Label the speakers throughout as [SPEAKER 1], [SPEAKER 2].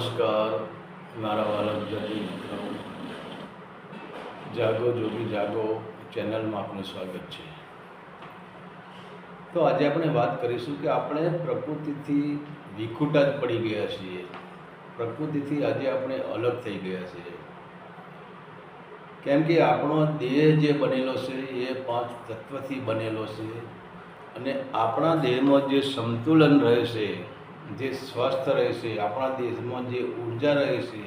[SPEAKER 1] નમસ્કાર મારા વાલા ગુજરાતી મિત્રો, જાગો જોગી જાગો ચેનલમાં આપનું સ્વાગત છે। તો આજે આપણે વાત કરીશું કે આપણે પ્રકૃતિથી વિખૂટા જ પડી ગયા છીએ। પ્રકૃતિથી આજે આપણે અલગ થઈ ગયા છીએ, કેમ કે આપણો દેહ જે બનેલો છે એ 5 તત્વથી બનેલો છે અને આપણા દેહમાં જે સંતુલન રહે છે, જે સ્વસ્થ રહે છે, આપણા દેશમાં જે ઉર્જા રહે છે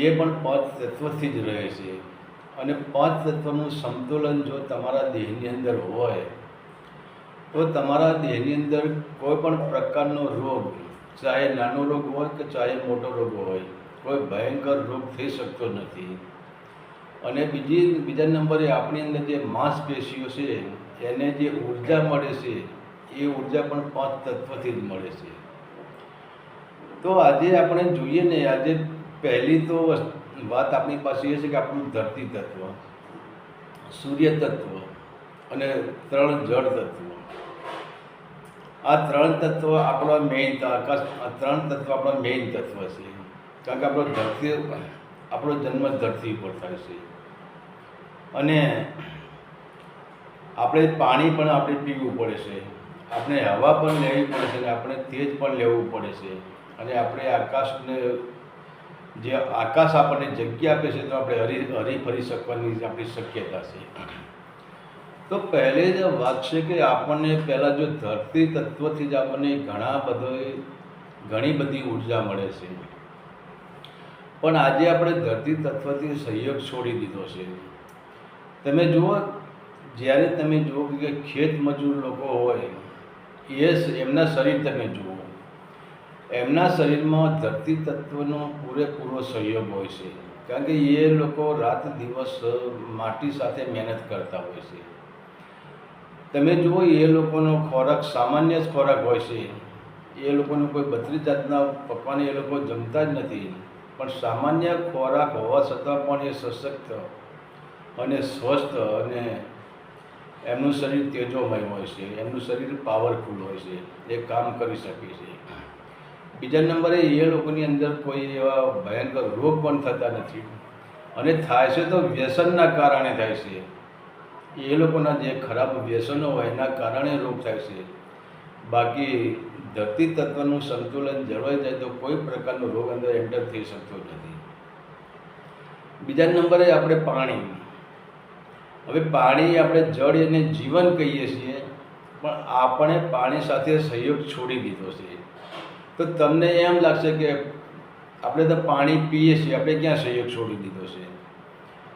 [SPEAKER 1] એ પણ 5 તત્વથી જ રહે છે। અને 5 તત્વનું સંતુલન જો તમારા દેહની અંદર હોય તો તમારા દેહની અંદર કોઈ પણ પ્રકારનો રોગ, ચાહે નાનો રોગ હોય કે ચાહે મોટો રોગ હોય, કોઈ ભયંકર રોગ થઈ શકતો નથી। અને બીજા નંબરે આપણી અંદર જે માંસપેશીઓ છે એને જે ઉર્જા મળે છે એ ઉર્જા પણ 5 તત્વથી જ મળે છે। તો આજે આપણે જોઈએ ને, આજે પહેલી તો વાત આપણી પાસે એ છે કે આપણું ધરતી તત્વ, સૂર્ય તત્વ અને 3 જળ તત્વ। આ 3 તત્વ આપણા મેઇન, આકાશ, આ 3 તત્વ આપણા મેઇન તત્વ છે, કારણ કે આપણો જન્મ ધરતી ઉપર થાય છે। અને આપણે પાણી પણ આપણે પીવું પડે છે, આપણે હવા પણ લેવી પડે છે, અને આપણે તેજ પણ લેવું પડે છે, અને આપણે આકાશને, જે આકાશ આપણને જગ્યા આપે છે તો આપણે હરીફરી શકવાની આપણી શક્યતા છે। તો પહેલી જ વાત છે કે આપણને પહેલાં જો ધરતી તત્વથી જ આપણને ઘણી બધી ઉર્જા મળે છે, પણ આજે આપણે ધરતી તત્વથી સહયોગ છોડી દીધો છે। તમે જુઓ, જ્યારે તમે જુઓ કે ખેત મજૂર લોકો હોય એમના શરીર તમે જુઓ, એમના શરીરમાં ધરતી તત્વનો પૂરેપૂરો સહયોગ હોય છે, કારણ કે એ લોકો રાત દિવસ માટી સાથે મહેનત કરતા હોય છે। તમે જુઓ, એ લોકોનો ખોરાક સામાન્ય જ ખોરાક હોય છે, એ લોકોનું કોઈ 32 જાતના પકવાન એ લોકો જમતા જ નથી, પણ સામાન્ય ખોરાક હોવા છતાં પણ એ સશક્ત અને સ્વસ્થ, અને એમનું શરીર તેજોમય હોય છે, એમનું શરીર પાવરફુલ હોય છે, એ કામ કરી શકે છે। બીજા નંબરે એ લોકોની અંદર કોઈ એવા ભયંકર રોગ પણ થતા નથી, અને થાય છે તો વ્યસનના કારણે થાય છે। એ લોકોના જે ખરાબ વ્યસનો હોય એના કારણે રોગ થાય છે, બાકી ધરતી તત્વનું સંતુલન જળવાઈ જાય તો કોઈ પ્રકારનો રોગ અંદર એન્ટર થઈ શકતો નથી। બીજા નંબરે આપણે પાણી, હવે પાણી આપણે જળ અને જીવન કહીએ છીએ, પણ આપણે પાણી સાથે સહયોગ છોડી દીધો છે। તો તમને એમ લાગશે કે આપણે તો પાણી પીએ છીએ, આપણે ક્યાં સહયોગ છોડી દીધો છે?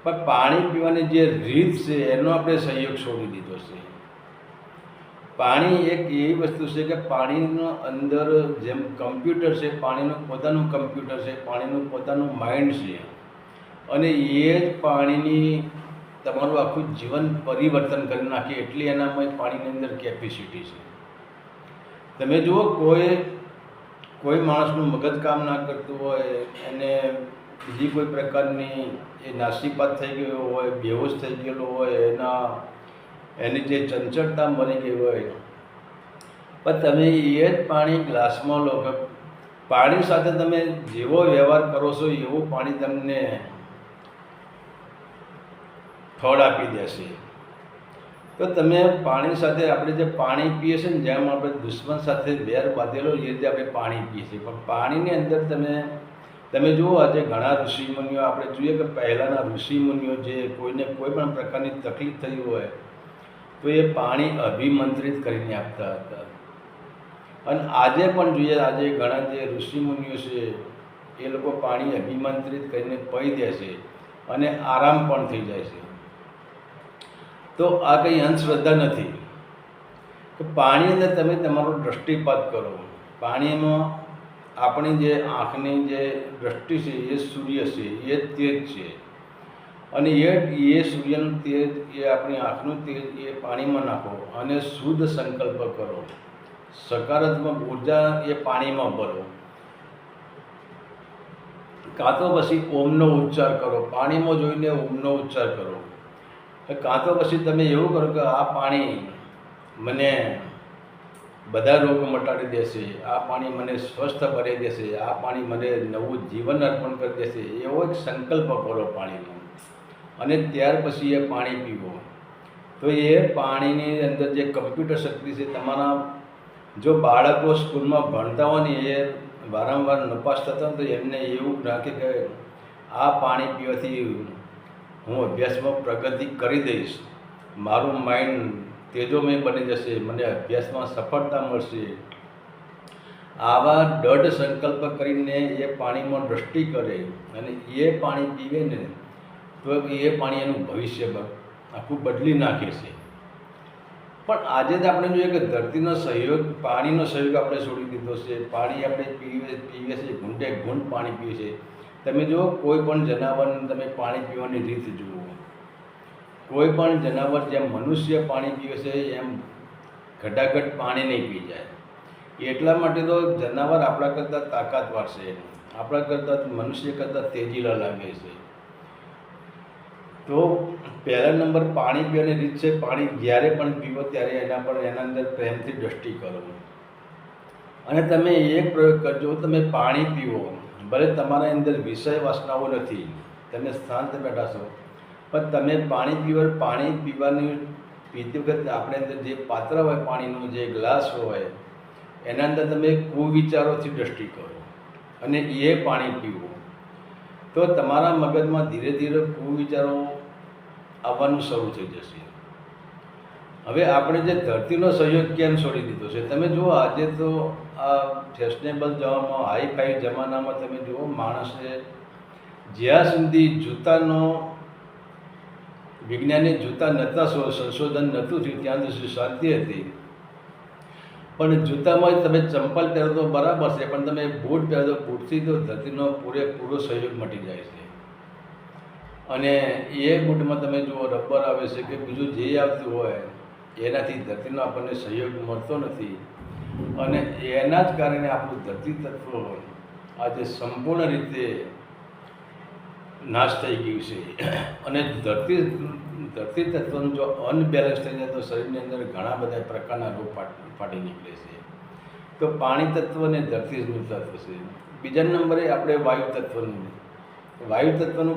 [SPEAKER 1] પણ પાણી પીવાની જે રીત છે એનો આપણે સહયોગ છોડી દીધો છે। પાણી એક એવી વસ્તુ છે કે પાણીનો અંદર જેમ કમ્પ્યુટર છે, પાણીનું પોતાનું કમ્પ્યુટર છે, પાણીનું પોતાનું માઇન્ડ છે, અને એ જ પાણીની તમારું આખું જીવન પરિવર્તન કરી નાખે એટલી એનામાં પાણીની અંદર કેપેસિટી છે। તમે જુઓ, કોઈ માણસનું મગજ કામ ના કરતું હોય, એને બીજી કોઈ પ્રકારની એ નાસીપાત થઈ ગયો હોય, બેહોશ થઈ ગયેલો હોય, એની જે ચંચળતા મરી ગઈ હોય, પણ તમે એ જ પાણી ગ્લાસમાં લો, પાણી સાથે તમે જેવો વ્યવહાર કરો છો એવું પાણી તમને ફળ આપી દેશે। તો તમે પાણી સાથે, આપણે જે પાણી પીએ છીએ ને, જેમ આપણે દુશ્મન સાથે વેર બાંધેલો એ રીતે આપણે પાણી પીએ છીએ, પણ પાણીની અંદર તમે જુઓ, આજે ઘણા ઋષિમુનિઓ આપણે જોઈએ કે પહેલાંના ઋષિમુનિઓ જે કોઈને કોઈ પણ પ્રકારની તકલીફ થઈ હોય તો એ પાણી અભિમંત્રિત કરીને આપતા હતા। અને આજે પણ જોઈએ, આજે ઘણા જે ઋષિમુનિઓ છે એ લોકો પાણી અભિમંત્રિત કરીને પી દે છે અને આરામ પણ થઈ જાય છે। તો આ કંઈ અંધશ્રદ્ધા નથી કે પાણી અંદર તમે તમારો દૃષ્ટિપાત કરો। પાણીમાં આપણી જે આંખની જે દૃષ્ટિ છે એ સૂર્ય છે, એ તેજ છે, અને એ સૂર્યનું તેજ, એ આપણી આંખનું તેજ એ પાણીમાં નાખો અને શુદ્ધ સંકલ્પ કરો, સકારાત્મક ઉર્જા એ પાણીમાં ભરો, કાં તો પછી ઓમનો ઉચ્ચાર કરો, પાણીમાં જોઈને ઓમનો ઉચ્ચાર કરો, કાં તો પછી તમે એવું કરો કે આ પાણી મને બધા રોગ મટાડી દેશે, આ પાણી મને સ્વસ્થ કરી દેશે, આ પાણી મને નવું જીવન અર્પણ કરી દેશે, એવો એક સંકલ્પ કરો પાણીનો અને ત્યાર પછી એ પાણી પીવો. તો એ પાણીની અંદર જે કમ્પ્યુટર શક્તિ છે, તમારા જો બાળકો સ્કૂલમાં ભણતા હોય ને એ વારંવાર નપાસ થતા હોય તો એમને એવું રાખે કે આ પાણી પીવાથી હું અભ્યાસમાં પ્રગતિ કરી દઈશ, મારું માઇન્ડ તેજોમય બની જશે, મને અભ્યાસમાં સફળતા મળશે. આવા દૃઢ સંકલ્પ કરીને એ પાણીમાં દ્રષ્ટિ કરે અને એ પાણી પીવે ને તો એ પાણી એનું ભવિષ્ય આખું બદલી નાખે છે. પણ આજે જ આપણે જોઈએ કે ધરતીનો સહયોગ, પાણીનો સહયોગ આપણે છોડી દીધો છે. પાણી આપણે પીવે છે, ઘૂંટે ઘૂંટ પાણી પીએ છે. તમે જુઓ કોઈ પણ જનાવરને તમે પાણી પીવાની રીત જુઓ, કોઈ પણ જનાવર જેમ મનુષ્ય પાણી પીવે છે એમ ઘટાઘટ પાણી નહીં પી જાય. એટલા માટે તો જનાવર આપણા કરતાં તાકાતવાર છે, આપણા કરતાં મનુષ્ય કરતાં તેજીલા લાગે છે. તો પહેલા નંબર પાણી પીવાની રીત છે, પાણી જ્યારે પણ પીવો ત્યારે એના અંદર પ્રેમથી દ્રષ્ટિ કરો અને તમે એક પ્રયોગ કરજો. તમે પાણી પીવો, ભલે તમારા અંદર વિષય વાસનાઓ નથી, તમે શાંત બેઠા છો, પણ તમે પાણી પીવાની પીતી વખતે આપણે અંદર જે પાત્ર હોય, પાણીનું જે ગ્લાસ હોય, એના અંદર તમે કુવિચારોથી દ્રષ્ટિ કરો અને એ પાણી પીવો. તો તમારા મગજમાં ધીરે ધીરે કુવિચારો આવવાનું શરૂ થઈ જશે. હવે આપણે જે ધરતીનો સહયોગ કેમ છોડી દીધો છે, તમે જુઓ આજે તો આ ફેશનેબલ જવામાં, હાઈફાઈ જમાનામાં તમે જુઓ માણસે જ્યાં સુધી જૂતાનો વિજ્ઞાને જૂતા નહોતા, સંશોધન નહોતું થયું ત્યાં સુધી શાંતિ હતી. પણ જૂતામાં તમે ચંપલ પહેરો તો બરાબર છે, પણ તમે બૂટ પહેરો તો બૂટથી તો ધરતીનો પૂરેપૂરો સહયોગ મટી જાય છે. અને એ બૂટમાં તમે જુઓ રબર આવે છે કે બીજું જે આવતું હોય એનાથી ધરતીનો આપણને સહયોગ મળતો નથી. અને એના જ કારણે આપણું ધરતી તત્વ આજે સંપૂર્ણ રીતે નાશ થઈ ગયું છે. અને ધરતી તત્વનું જો અનબેલેન્સ થઈ જાય તો શરીરની અંદર ઘણા બધા પ્રકારના રોગ ફાટી નીકળે છે. તો પાણી તત્વ અને ધરતીનું તત્વ છે. બીજા નંબરે આપણે વાયુ તત્વનું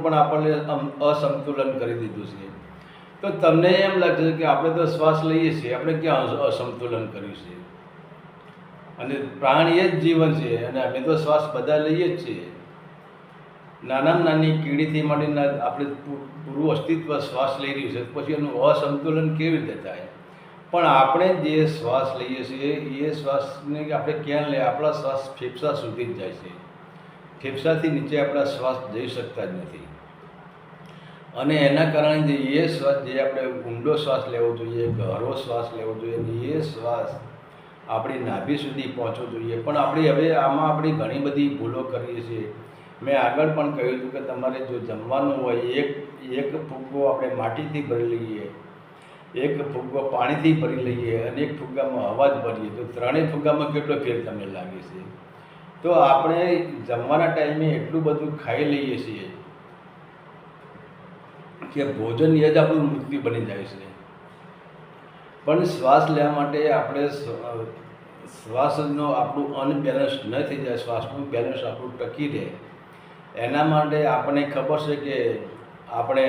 [SPEAKER 1] પણ આપણે અસંતુલન કરી દીધું છે. તો તમને એમ લાગશે કે આપણે તો શ્વાસ લઈએ છીએ, આપણે ક્યાં અસંતુલન કર્યું છે? અને પ્રાણ એ જ જીવન છે અને અમે તો શ્વાસ બધા લઈએ જ છીએ. નાનામાં નાની કીડીથી માંડીને આપણે પૂરું અસ્તિત્વ શ્વાસ લઈ રહ્યું છે, પછી એનું અસંતુલન કેવી રીતે થાય? પણ આપણે જે શ્વાસ લઈએ છીએ એ શ્વાસને આપણે ક્યાં લઈએ? આપણા શ્વાસ ફેફસા સુધી જ જાય છે. ફેફસાથી નીચે આપણા શ્વાસ જઈ શકતા જ નથી. અને એના કારણે જે એ શ્વાસ જે આપણે ઊંડો શ્વાસ લેવો જોઈએ, ગહરો શ્વાસ લેવો જોઈએ, એ શ્વાસ આપણી નાભી સુધી પહોંચવો જોઈએ. પણ હવે આમાં આપણી ઘણી બધી ભૂલો કરીએ છીએ. મેં આગળ પણ કહ્યું હતું કે તમારે જો જમવાનું હોય, એક ફુગ્ગો આપણે માટીથી ભરી લઈએ, એક ફુગ્ગો પાણીથી ભરી લઈએ અને એક ફુગ્ગામાં હવા જ ભરીએ, તો ત્રણેય ફુગ્ગામાં કેટલો ફેર તમને લાગે છે? તો આપણે જમવાના ટાઈમે એટલું બધું ખાઈ લઈએ છીએ કે ભોજન એ જ આપણું મૃત્યુ બની જાય છે. પણ શ્વાસ લેવા માટે આપણે શ્વાસનો આપણું અનબેલેન્સ ન થઈ જાય, શ્વાસનું બેલેન્સ આપણું ટકી રહે, એના માટે આપણને ખબર છે કે આપણે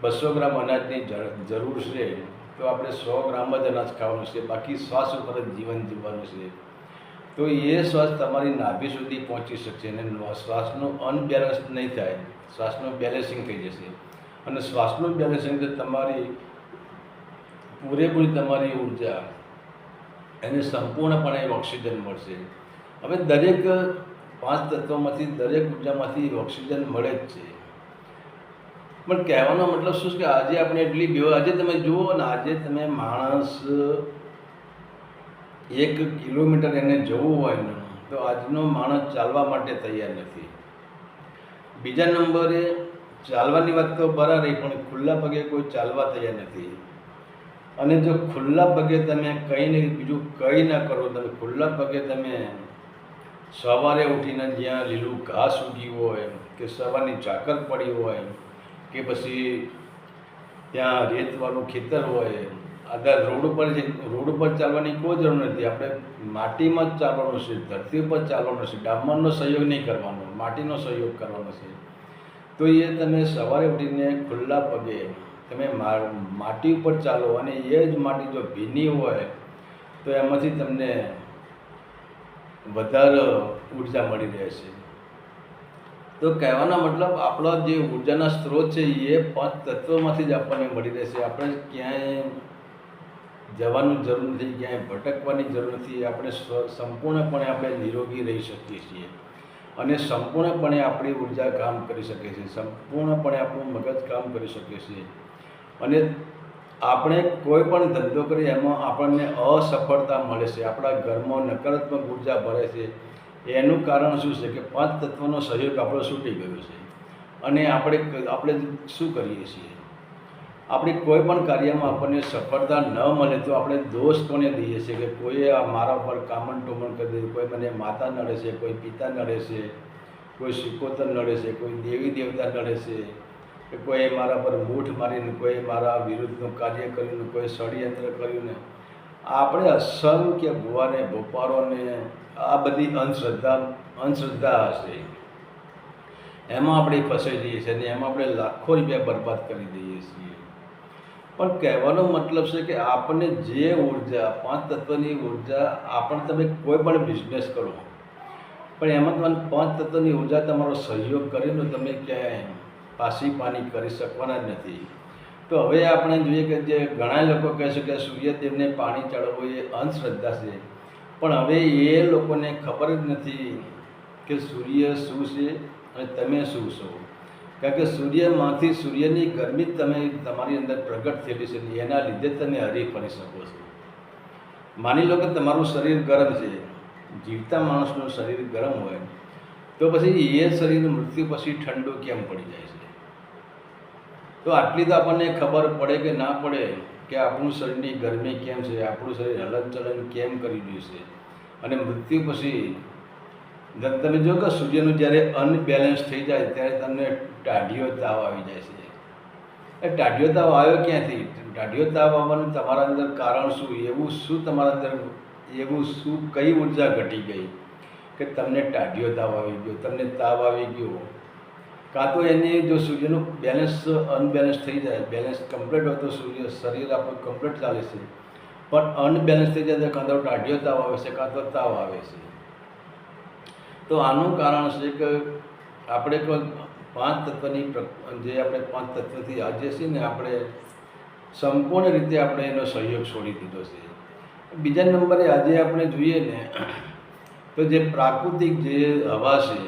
[SPEAKER 1] 200 ગ્રામ અનાજની જરૂર છે, તો આપણે 100 ગ્રામ જ અનાજ ખાવાનું છે, બાકી શ્વાસ ઉપર જ જીવન જીવવાનું છે. તો એ શ્વાસ તમારી નાભી સુધી પહોંચી શકશે અને શ્વાસનું અનબેલેન્સ નહીં થાય, શ્વાસનું બેલેન્સિંગ થઈ જશે. અને શ્વાસનું બેલેન્સિંગ તમારી પૂરેપૂરી તમારી ઉર્જા એને સંપૂર્ણપણે ઓક્સિજન મળશે. હવે દરેક 5 તત્વોમાંથી દરેક ઉર્જામાંથી ઓક્સિજન મળે જ છે. પણ કહેવાનો મતલબ શું છે કે આજે આપણે આજે તમે જુઓ ને, આજે તમે માણસ 1 કિલોમીટર એને જવું હોય ને તો આજનો માણસ ચાલવા માટે તૈયાર નથી. બીજા નંબરે ચાલવાની વાત તો બરાબર રહી, પણ ખુલ્લા પગે કોઈ ચાલવા તૈયાર નથી. અને જો ખુલ્લા પગે તમે બીજું કંઈ ના કરો, તમે ખુલ્લા પગે તમે સવારે ઉઠીને જ્યાં લીલું ઘાસ ઉગ્યું હોય કે સવારની ઝાકર પડી હોય કે પછી ત્યાં રેતવાળું ખેતર હોય આગળ રોડ ઉપર ચાલવાની કોઈ જરૂર નથી. આપણે માટીમાં જ ચાલવાનું છે, ધરતી ઉપર ચાલવાનું છે. ડામરનો સહયોગ નહીં કરવાનો, માટીનો સહયોગ કરવાનો છે. તો એ તમે સવારે ઉઠીને ખુલ્લા પગે તમે માટી ઉપર ચાલો અને એ જ માટી જો ભીની હોય તો એમાંથી તમને વધારે ઉર્જા મળી રહેશે. તો કહેવાનો મતલબ આપણો જે ઉર્જાના સ્ત્રોત છે એ 5 તત્વોમાંથી જ આપણને મળી રહેશે. આપણે ક્યાંય જવાનું જરૂર નથી, ક્યાંય ભટકવાની જરૂર નથી. આપણે સંપૂર્ણપણે આપણે નિરોગી રહી શકીએ છીએ અને સંપૂર્ણપણે આપણી ઉર્જા કામ કરી શકે છે, સંપૂર્ણપણે આપણું મગજ કામ કરી શકે છે. અને આપણે કોઈ પણ ધંધો કરીએ એમાં આપણને અસફળતા મળે છે, આપણા ઘરમાં નકારાત્મક ઉર્જા ભરે છે. એનું કારણ શું છે કે 5 તત્વોનો સહયોગ આપણો છૂટી ગયો છે. અને આપણે શું કરીએ છીએ, આપણે કોઈ પણ કાર્યમાં આપણને સફળતા ન મળે તો આપણે દોષ કોને દઈએ છીએ કે કોઈએ મારા પર કામણ ટોમણ કરી દીધું, કોઈ મને માતા નડે છે, કોઈ પિતા નડે છે, કોઈ સિકોતર નડે છે, કોઈ દેવી દેવતા નડે છે, કે કોઈ મારા પર મૂઠ મારીને કોઈ મારા વિરુદ્ધનું કાર્ય કર્યું, કોઈ ષડયંત્ર કર્યું ને આપણે અસંખ્ય ભુવાને ભોપારોને આ બધી અંધશ્રદ્ધા હશે, એમાં આપણે ફસાઈ જઈએ છીએ અને એમાં આપણે લાખો રૂપિયા બરબાદ કરી દઈએ છીએ. પણ કહેવાનો મતલબ છે કે આપણને જે ઉર્જા 5 તત્વની ઉર્જા, આપણે તમે કોઈ પણ બિઝનેસ કરો પણ એમાં તમને 5 તત્વની ઉર્જા તમારો સહયોગ કરીને તમે ક્યાંય પાછી પાની કરી શકવાના જ નથી. તો હવે આપણે જોઈએ કે જે ઘણા લોકો કહે છે કે સૂર્યદેવને પાણી ચડાવવું એ અંધશ્રદ્ધા છે, પણ હવે એ લોકોને ખબર જ નથી કે સૂર્ય શું છે અને તમે શું છો. કારણ કે સૂર્યમાંથી સૂર્યની ગરમી તમે તમારી અંદર પ્રગટ થયેલી છે, એના લીધે તમે હરી ફરી શકો છો. માની લો કે તમારું શરીર ગરમ છે, જીવતા માણસનું શરીર ગરમ હોય તો પછી એ શરીર મૃત્યુ પછી ઠંડુ કેમ પડી જાય છે? તો આટલી તો આપણને ખબર પડે કે ના પડે કે આપણું શરીરની ગરમી કેમ છે, આપણું શરીર હલનચલન કેમ કરી રહ્યું છે. અને મૃત્યુ પછી તમે જો કે સૂર્યનું જ્યારે અનબેલેન્સ થઈ જાય ત્યારે તમને ટાઢિયો તાવ આવી જાય છે. એ ટાઢિયો તાવ આવ્યો ક્યાંથી? ટાઢિયો તાવ આવવાનું તમારા અંદર કારણ શું? એવું શું તમારા અંદર, એવું શું, કઈ ઉર્જા ઘટી ગઈ કે તમને ટાઢિયો તાવ આવી ગયો, તમને તાવ આવી ગયો? કાં તો એની જો સૂર્યનું બેલેન્સ અનબેલેન્સ થઈ જાય, બેલેન્સ કમ્પ્લીટ હોય તો શરીર આપણું કમ્પ્લીટ ચાલે છે, પણ અનબેલેન્સ થઈ જાય તો કાં તો ટાઢિયો તાવ આવે છે, કાં તો તાવ આવે છે. તો આનું કારણ છે કે આપણે કોઈ 5 તત્વની જે આપણે 5 તત્વથી આજે છે ને આપણે સંપૂર્ણ રીતે આપણે એનો સહયોગ છોડી દીધો છે. બીજા નંબરે આજે આપણે જોઈએ ને તો જે પ્રાકૃતિક જે હવા છે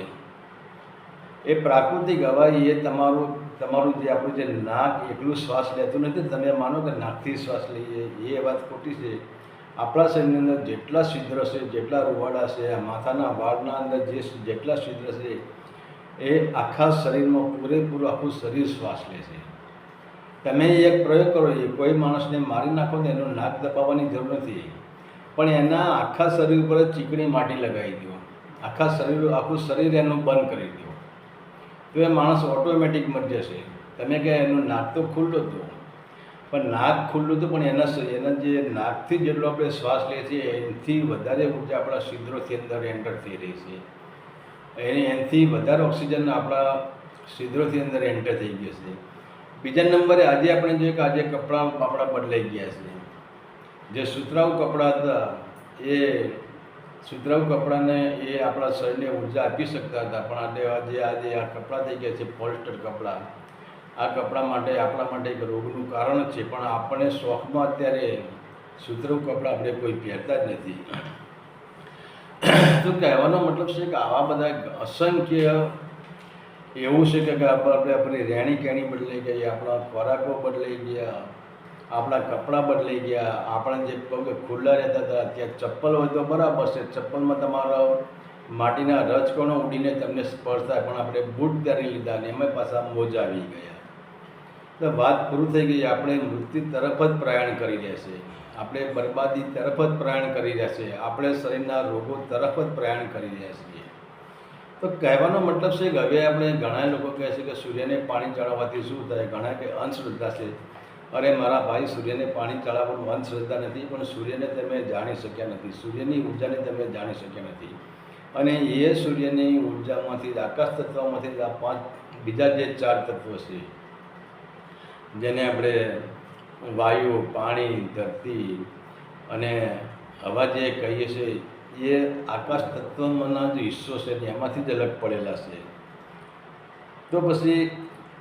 [SPEAKER 1] એ પ્રાકૃતિક હવા એ તમારું જે આપણું જે નાક એકલું શ્વાસ લેતું નથી. તમે માનો કે નાકથી શ્વાસ લઈએ એ વાત ખોટી છે. આપણા શરીરની અંદર જેટલા છિદ્ર છે, જેટલા રૂવાડા છે, આ માથાના વાળના અંદર જેટલા છિદ્ર છે એ આખા શરીરમાં પૂરેપૂરું આખું શરીર શ્વાસ લે છે. તમે એક પ્રયોગ કરો, એ કોઈ માણસને મારી નાખો તો એનું નાક દબાવવાની જરૂર નથી, પણ એના આખા શરીર ઉપર ચીકણી માટી લગાવી દો, આખું શરીર એનું બંધ કરી દો, તો એ માણસ ઓટોમેટિક મરી જશે. તમે કે એનું નાક તો ખુલ્લું હતું, પણ નાક ખુલ્લું હતું પણ એના જે નાકથી જેટલો આપણે શ્વાસ લઈએ છીએ એનાથી વધારે ઉર્જા આપણા છિદ્રોથી અંદર એન્ટર થઈ રહી છે. એનાથી વધારે ઓક્સિજન આપણા છિદ્રોથી અંદર એન્ટર થઈ ગયો છે. બીજા નંબરે આજે આપણે જોઈએ કે આજે કપડાં આપણા બદલાઈ ગયા છે. જે સુતરાઉ કપડાં હતા એ સુતરાઉ કપડાને એ આપણા શરીરને ઉર્જા આપી શકતા હતા, પણ આજે આ કપડાં થઈ ગયા છે પોલિસ્ટર કપડાં. આ કપડાં માટે આપણા માટે એક રોગનું કારણ છે, પણ આપણે શોખમાં અત્યારે સુતરાઉ કપડાં આપણે કોઈ પહેરતા જ નથી. તો કહેવાનો મતલબ છે કે આવા બધા અસંખ્ય એવું છે કે આપણી રહેણી કહેણી બદલાઈ ગઈ, આપણા ખોરાકો બદલાઈ ગયા, આપણા કપડાં બદલાઈ ગયા. આપણે જે પગ ખુલ્લા રહેતા હતા ત્યાં ચપ્પલ હોય તો બરાબર છે, ચપ્પલમાં તમારા માટીના રજકણો ઉડીને તમને સ્પર્શાય, પણ આપણે બૂટ પહેરી લીધા અને એમાં પાછા મોજા આવી ગયા. તો વાત પૂરું થઈ ગઈ. આપણે મૃત્યુ તરફ જ પ્રયાણ કરી રહ્યા છે, આપણે બરબાદી તરફ જ પ્રયાણ કરી રહ્યા છે, આપણે શરીરના રોગો તરફ જ પ્રયાણ કરી રહ્યા છીએ. તો કહેવાનો મતલબ છે કે હવે આપણે ઘણા લોકો કહે છે કે સૂર્યને પાણી ચડાવવાથી શું થાય, ઘણા કે અંધશ્રદ્ધા છે. અરે મારા ભાઈ, સૂર્યને પાણી ચડાવવાનું અંધશ્રદ્ધા નથી, પણ સૂર્યને તમે જાણી શક્યા નથી, સૂર્યની ઉર્જાને તમે જાણી શક્યા નથી. અને એ સૂર્યની ઉર્જામાંથી જ, આકાશ તત્વમાંથી જ આ 5 બીજા જે 4 તત્વો છે, જેને આપણે વાયુ, પાણી, ધરતી અને હવા જે કહીએ છીએ, એ આકાશ તત્વના જે હિસ્સો છે એમાંથી જ અલગ પડેલા છે. તો પછી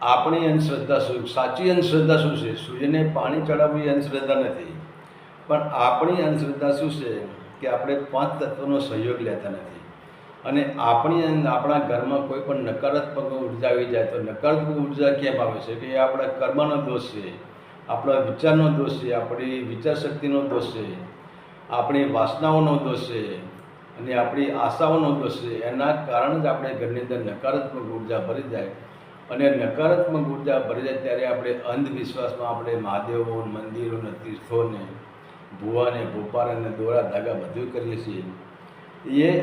[SPEAKER 1] આપણી અંધશ્રદ્ધા શું, સાચી અંધશ્રદ્ધા શું છે? સૂર્યને પાણી ચડાવવું એ અંધશ્રદ્ધા નથી, પણ આપણી અંધશ્રદ્ધા શું છે કે આપણે 5 તત્વોનો સહયોગ લેતા નથી. અને આપણા ઘરમાં કોઈ પણ નકારાત્મક ઉર્જા આવી જાય તો નકારાત્મક ઉર્જા કેમ આવે છે કે એ આપણા કર્મનો દોષ છે, આપણા વિચારનો દોષ છે, આપણી વિચારશક્તિનો દોષ છે, આપણી વાસનાઓનો દોષ છે અને આપણી આશાઓનો દોષ છે. એના કારણે જ આપણે ઘરની અંદર નકારાત્મક ઉર્જા ભરી જાય. અને નકારાત્મક ઉર્જા ભરી જાય ત્યારે આપણે અંધવિશ્વાસમાં આપણે મહાદેવો, મંદિરોને, તીર્થોને, ભુવાને, ભોપારાને, દોરા ધાગા બધું કરીએ છીએ.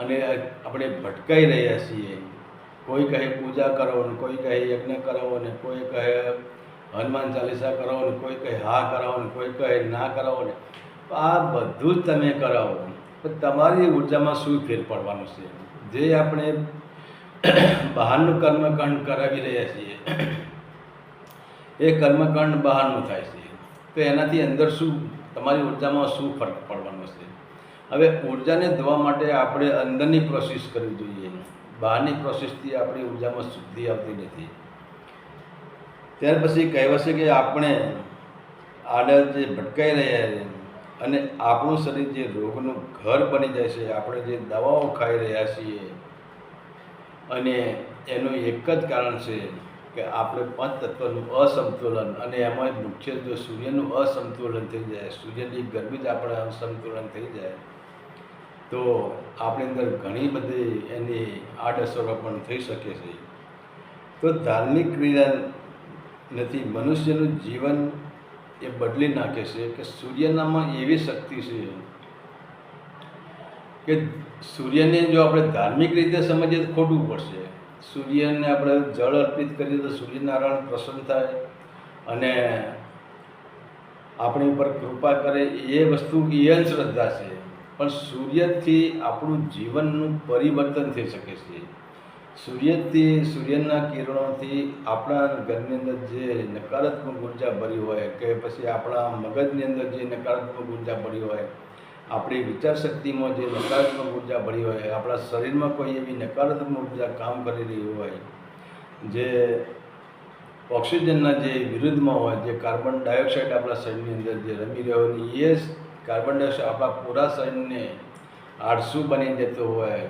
[SPEAKER 1] અને આપણે ભટકાઈ રહ્યા છીએ. કોઈ કહે પૂજા કરો ને, કોઈ કહે યજ્ઞ કરાવો ને, કોઈ કહે હનુમાન ચાલીસા કરાવો ને, કોઈ કહે હા કરાવો ને, કોઈ કહે ના કરાવો ને. આ બધું જ તમે કરાવો, પણ તમારી ઉર્જામાં શું ફેર પડવાનું છે? જે આપણે બહારનું કર્મકાંડ કરાવી રહ્યા છીએ, એ કર્મકાંડ બહારનું થાય છે, તો એનાથી અંદર શું, તમારી ઉર્જામાં શું ફરક પડવાનો છે? હવે ઉર્જાને ધોવા માટે આપણે અંદરની પ્રોસેસ કરવી જોઈએ. બહારની પ્રોસેસથી આપણી ઉર્જામાં શુદ્ધિ આવતી નથી. ત્યાર પછી કહેવાશે કે આપણે આડા જે ભટકાઈ રહ્યા છે અને આપણું શરીર જે રોગનું ઘર બની જાય છે, આપણે જે દવાઓ ખાઈ રહ્યા છીએ, અને એનું એક જ કારણ છે કે આપણે 5 તત્વનું અસમતુલન. અને એમાં મુખ્ય જો સૂર્યનું અસમતુલન થઈ જાય, સૂર્યની ગરમી જ આપણે અસમતુલન થઈ જાય, તો આપણી અંદર ઘણી બધી એની આડઅસરો પણ થઈ શકે છે. તો ધાર્મિક ક્રિયા નથી, મનુષ્યનું જીવન એ બદલી નાખે છે. કે સૂર્યનામાં એવી શક્તિ છે કે સૂર્યને જો આપણે ધાર્મિક રીતે સમજીએ તો ખોટવું પડશે. સૂર્યને આપણે જળ અર્પિત કરીએ તો સૂર્યનારાયણ પ્રસન્ન થાય અને આપણી ઉપર કૃપા કરે, એ વસ્તુ એ અંધશ્રદ્ધા છે. પણ સૂર્યથી આપણું જીવનનું પરિવર્તન થઈ શકે છે. સૂર્યના કિરણોથી આપણા ઘરની અંદર જે નકારાત્મક ઉર્જા ભરી હોય, કે પછી આપણા મગજની અંદર જે નકારાત્મક ઉર્જા ભરી હોય, આપણી વિચારશક્તિમાં જે નકારાત્મક ઉર્જા ભરી હોય, આપણા શરીરમાં કોઈ એવી નકારાત્મક ઉર્જા કામ કરી રહી હોય, જે ઓક્સિજનના જે વિરુદ્ધમાં હોય, જે કાર્બન ડાયોક્સાઇડ આપણા શરીરની અંદર જે રમી રહ્યો હોય, એ કાર્બન ડાયોક્સાઇડ આપણા પૂરા શરીરને આળસુ બની દેતો હોય,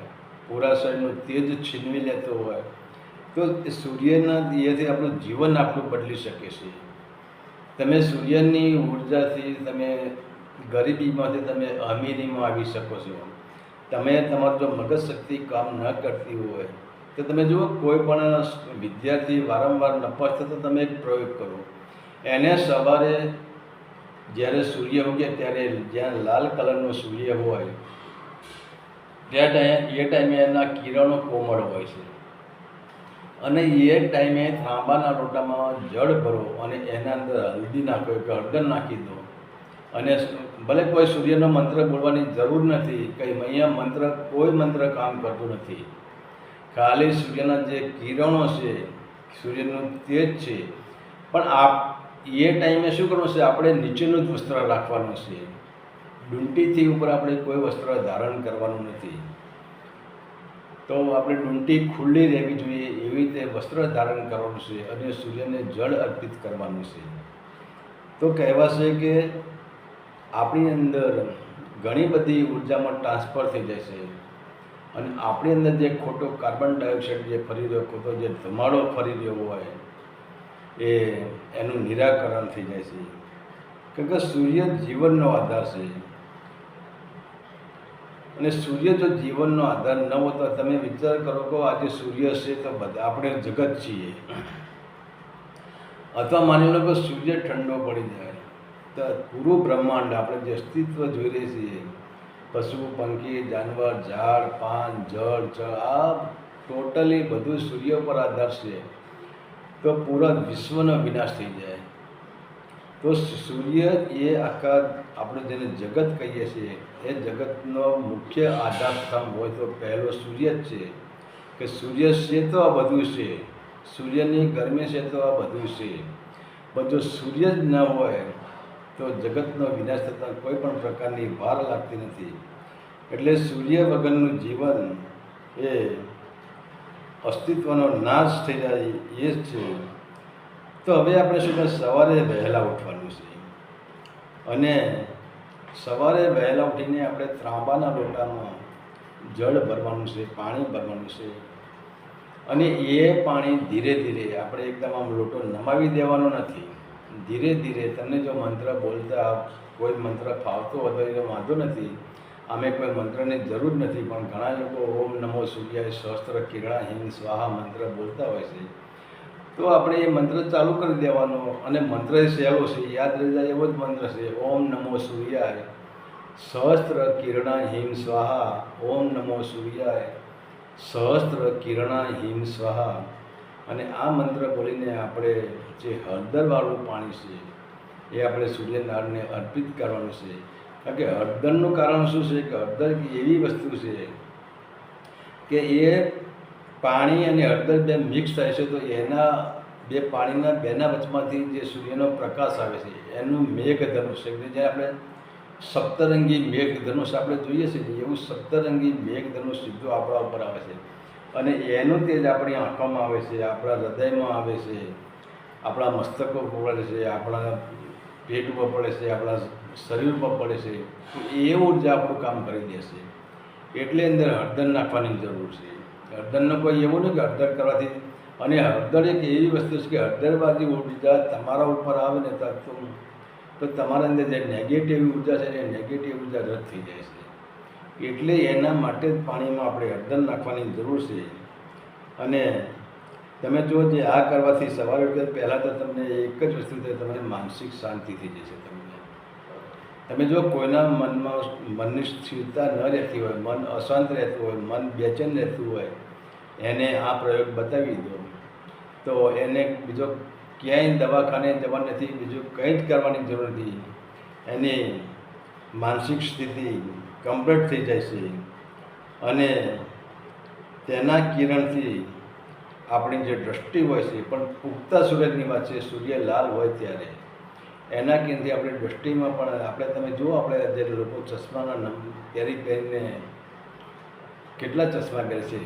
[SPEAKER 1] પૂરા શરીરનું તેજ છીનવી લેતો હોય, તો સૂર્યના દિયાથી આપણું જીવન આપણું બદલી શકે છે. તમે સૂર્યની ઉર્જાથી તમે ગરીબીમાંથી તમે અમીરીમાં આવી શકો છો. તમારું જો મગજ શક્તિ કામ ન કરતી હોય તો તમે જુઓ, કોઈ પણ વિદ્યાર્થી વારંવાર નપાસ થતો, તમે એક પ્રયોગ કરો. એને સવારે જ્યારે સૂર્ય ઉગે ત્યારે જ્યાં લાલ કલરનો સૂર્ય હોય, એ ટાઈમે એના કિરણો કોમળ હોય છે. અને એ ટાઈમે તાંબાના લોટામાં જળ ભરો અને એના અંદર હલ્દી નાખો કે હળદર નાખી દો. અને ભલે કોઈ સૂર્યનો મંત્ર બોલવાની જરૂર નથી, કંઈ અહીંયા મંત્ર, કોઈ મંત્ર કામ કરતું નથી. ખાલી સૂર્યના જે કિરણો છે, સૂર્યનું તેજ છે. પણ એ ટાઈમે શું કરવું છે? આપણે નીચેનું જ વસ્ત્ર રાખવાનું છે. ડુંટીથી ઉપર આપણે કોઈ વસ્ત્ર ધારણ કરવાનું નથી. તો આપણે ડુંટી ખુલ્લી રહેવી જોઈએ, એવી રીતે વસ્ત્ર ધારણ કરવાનું છે અને સૂર્યને જળ અર્પિત કરવાનું છે. તો કહેવાશે કે આપણી અંદર ઘણી બધી ઉર્જામાં ટ્રાન્સફર થઈ જાય છે અને આપણી અંદર જે ખોટો કાર્બન ડાયોક્સાઇડ જે ફરી રહ્યો, ખોટો જે ધુમાડો ફરી રહ્યો હોય, એનું નિરાકરણ થઈ જાય છે. કારણ કે સૂર્ય જીવનનો આધાર છે. અને સૂર્ય જો જીવનનો આધાર ન હોય તો તમે વિચાર કરો કે આજે સૂર્ય છે તો બધા આપણે જગત છીએ. અથવા માની લો કે સૂર્ય ઠંડો પડી જાય તો પૂરું બ્રહ્માંડ, આપણે જે અસ્તિત્વ જોઈ રહીએ છીએ, પશુ, પંખી, જાનવર, ઝાડ, પાન, જળ, આ ટોટલી બધું સૂર્ય પર આધાર છે. તો પૂરા વિશ્વનો વિનાશ થઈ જાય. તો સૂર્ય એ આખા આપણે જેને જગત કહીએ છીએ એ જગતનો મુખ્ય આધારસ્તંભ હોય તો પહેલો સૂર્ય જ છે. કે સૂર્ય છે તો આ બધું છે, સૂર્યની ગરમી છે તો આ બધું છે. પણ જો સૂર્ય જ ન હોય તો જગતનો વિનાશ થતાં કોઈ પણ પ્રકારની વાર લાગતી નથી. એટલે સૂર્ય વગરનું જીવન એ અસ્તિત્વનો નાશ થઈ જાય એ જ છે. તો હવે આપણે શું કહે, સવારે વહેલા ઉઠવાનું છે અને સવારે વહેલા ઉઠીને આપણે ત્રાંબાના લોટામાં જળ ભરવાનું છે, પાણી ભરવાનું છે. અને એ પાણી ધીરે ધીરે આપણે એકદમ આમ લોટો નમાવી દેવાનો નથી. ધીરે ધીરે તમને જો મંત્ર બોલતા કોઈ મંત્ર ફાવતો હોય તો વાંધો નથી, આમે કોઈ મંત્રની જરૂર નથી. પણ ઘણા લોકો ઓમ નમો સૂર્યાય સહસ્ત્ર કિરણાહીન સ્વાહા મંત્ર બોલતા હોય છે. તો આપણે એ મંત્ર ચાલુ કરી દેવાનો અને મંત્ર સહેલો છે, યાદ રહી જાય એવો જ મંત્ર છે. ઓમ નમો સૂર્યાય સહસ્ત્ર કિરણાહીન સ્વાહા, ઓમ નમો સૂર્યાય સહસ્ત્ર કિરણાહીન સ્વાહા. અને આ મંત્ર બોલીને આપણે જે હળદરવાળું પાણી છે એ આપણે સૂર્યનારાયણને અર્પિત કરવાનું છે. કારણ કે હળદરનું કારણ શું છે કે હળદર એવી વસ્તુ છે કે એ પાણી અને હળદર બે મિક્સ થાય છે તો એના બે પાણીના બેના વચમાંથી જે સૂર્યનો પ્રકાશ આવે છે એનું મેઘધનુષ છે. જે આપણે સપ્તરંગી મેઘધનુષ આપણે જોઈએ છીએ ને એવું સપ્તરંગી મેઘધનુષ સીધું આપણા ઉપર આવે છે. અને એનું તેજ આપણી આંખોમાં આવે છે, આપણા હૃદયમાં આવે છે, આપણા મસ્તકો ઉપર પડે છે, આપણા પેટ ઉપર પડે છે, આપણા શરીર ઉપર પડે છે. તો એ ઉર્જા આપણું કામ કરી દેશે. એટલે અંદર હળદર નાખવાની જરૂર છે. હળદરનો કોઈ એવું નહીં કે હળદર કરવાથી, અને હળદર એક એવી વસ્તુ છે કે હળદરવાળી ઉર્જા તમારા ઉપર આવે ને તો તમારા અંદર જે નેગેટિવ ઉર્જા છે એ નેગેટિવ ઉર્જા રદ થઈ જાય છે. એટલે એના માટે જ પાણીમાં આપણે હળદર નાખવાની જરૂર છે. અને તમે જો જે આ કરવાથી સવારે ઉઠે પહેલાં તો તમને એક જ વસ્તુ થાય, તમને માનસિક શાંતિ થઈ જશે. તમે જો કોઈના મનની સ્થિરતા ન રહેતી હોય, મન અશાંત રહેતું હોય, મન બેચેન રહેતું હોય, એને આ પ્રયોગ બતાવી દો તો એને બીજો ક્યાંય દવાખાને જવા નથી, બીજું કંઈ જ કરવાની જરૂર નથી. એની માનસિક સ્થિતિ કમ્પ્લીટ થઈ જાય છે. અને તેના કિરણથી આપણી જે દ્રષ્ટિ હોય છે, પણ ઉગતા સૂરજની વાત છે, સૂર્ય લાલ હોય ત્યારે એના કિરણથી આપણી દ્રષ્ટિમાં પણ આપણે તમે જુઓ, આપણે જે લોકો ચશ્માના પહેરીને કેટલા ચશ્મા પહેરે છે,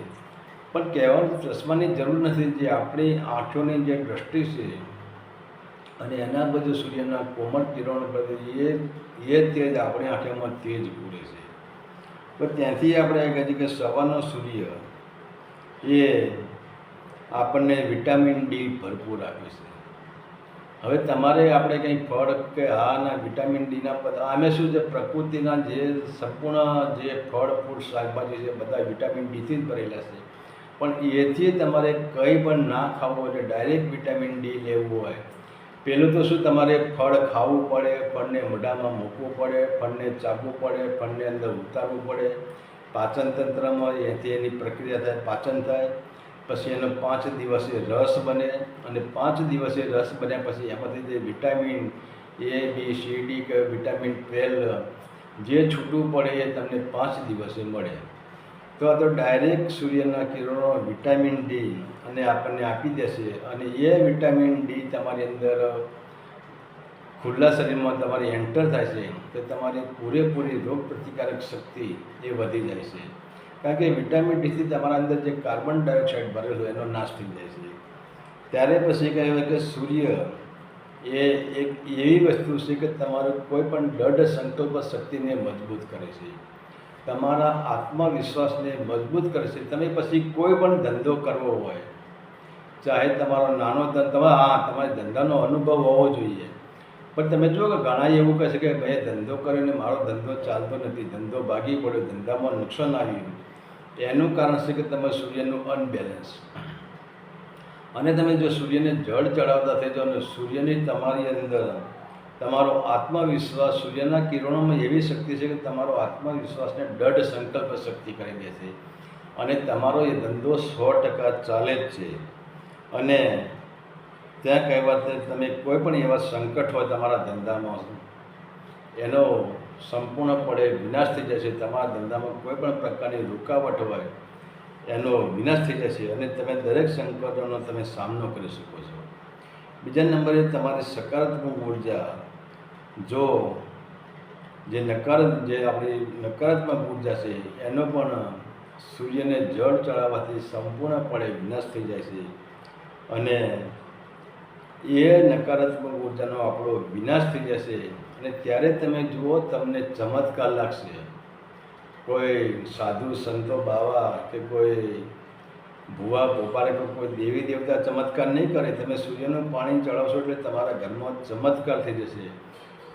[SPEAKER 1] પણ કહેવાનું ચશ્માની જરૂર નથી. જે આપણી આંખોની જે દ્રષ્ટિ છે અને એના બધું સૂર્યના કોમળ કિરણો પર એ તેજ આપણી આંખોમાં તેજ પૂરે છે. તો ત્યાંથી આપણે કહીએ કે સવારનો સૂર્ય એ આપણને વિટામિન ડી ભરપૂર આપે છે. હવે તમારે આપણે કંઈ ફળ કે ના વિટામિન ડીના આમે શું છે, પ્રકૃતિના જે સંપૂર્ણ જે ફળ ફૂલ શાકભાજી છે બધા વિટામિન ડીથી જ ભરેલા છે. પણ એથી તમારે કંઈ પણ ના ખાવું એટલે ડાયરેક્ટ વિટામિન ડી લેવું હોય, પહેલું તો શું તમારે ફળ ખાવું પડે, ફળને મોઢામાં મૂકવું પડે, ફળને ચાવવું પડે, ફળને અંદર ઉતારવું પડે, પાચન તંત્રમાં એથી એની પ્રક્રિયા થાય, પાચન થાય. પછી એનો 5 દિવસે રસ બને અને 5 દિવસે રસ બન્યા પછી એમાંથી જે vitamin A B C D કે વિટામિન 12 જે છૂટવું પડે એ તમને 5 દિવસે મળે. તો આ તો ડાયરેક્ટ સૂર્યના કિરણો વિટામિન ડી અને આપણને આપી દેશે. અને એ વિટામિન ડી તમારી અંદર ખુલ્લા શરીરમાં તમારી એન્ટર થાય છે તો તમારી પૂરેપૂરી રોગ પ્રતિકારક શક્તિ એ વધી જાય છે. કારણ કે વિટામિન ડીથી તમારા અંદર જે કાર્બન ડાયોક્સાઇડ ભરેલો એનો નાશ થઈ જાય છે. ત્યારે પછી કહેવાય કે સૂર્ય એ એક એવી વસ્તુ છે કે તમારું કોઈ પણ દૃઢ સંકલ્પ શક્તિને મજબૂત કરે છે, તમારા આત્મવિશ્વાસને મજબૂત કરે છે. તમે પછી કોઈ પણ ધંધો કરવો હોય, ચાહે તમારો નાનો ધંધો, તમારે ધંધાનો અનુભવ હોવો જોઈએ. પણ તમે જુઓ કે ઘણા એવું કહે છે કે મેં ધંધો કરીને મારો ધંધો ચાલતો નથી, ધંધો ભાગી પડ્યો, ધંધામાં નુકસાન આવ્યું. એનું કારણ છે કે તમે સૂર્યનું અનબેલેન્સ. અને તમે જો સૂર્યને જળ ચડાવતા થઈ જાઓ અને સૂર્યની તમારી અંદર તમારો આત્મવિશ્વાસ, સૂર્યના કિરણોમાં એવી શક્તિ છે કે તમારો આત્મવિશ્વાસને દૃઢ સંકલ્પ શક્તિ કરી દે છે અને તમારો એ ધંધો 100% ચાલે જ છે. અને ત્યાં કહેવાત તમે કોઈ પણ એવા સંકટ હોય તમારા ધંધામાં એનો સંપૂર્ણપણે વિનાશ થઈ જશે. તમારા ધંધામાં કોઈ પણ પ્રકારની રૂકાવટ હોય એનો વિનાશ થઈ જશે અને તમે દરેક સંકટોનો તમે સામનો કરી શકો છો. બીજા નંબરે તમારી સકારાત્મક ઉર્જા જો જે આપણી નકારાત્મક ઉર્જા છે એનો પણ સૂર્યને જળ ચડાવવાથી સંપૂર્ણપણે વિનાશ થઈ જાય છે અને એ નકારાત્મક ઉર્જાનો આપણો વિનાશ થઈ જશે અને ત્યારે તમે જુઓ તમને ચમત્કાર લાગશે. કોઈ સાધુ સંતો બાવા કે કોઈ ભુવા ભોપારે કોઈ દેવી દેવતા ચમત્કાર નહીં કરે. તમે સૂર્યનું પાણી ચડાવશો એટલે તમારા ઘરમાં ચમત્કાર થઈ જશે.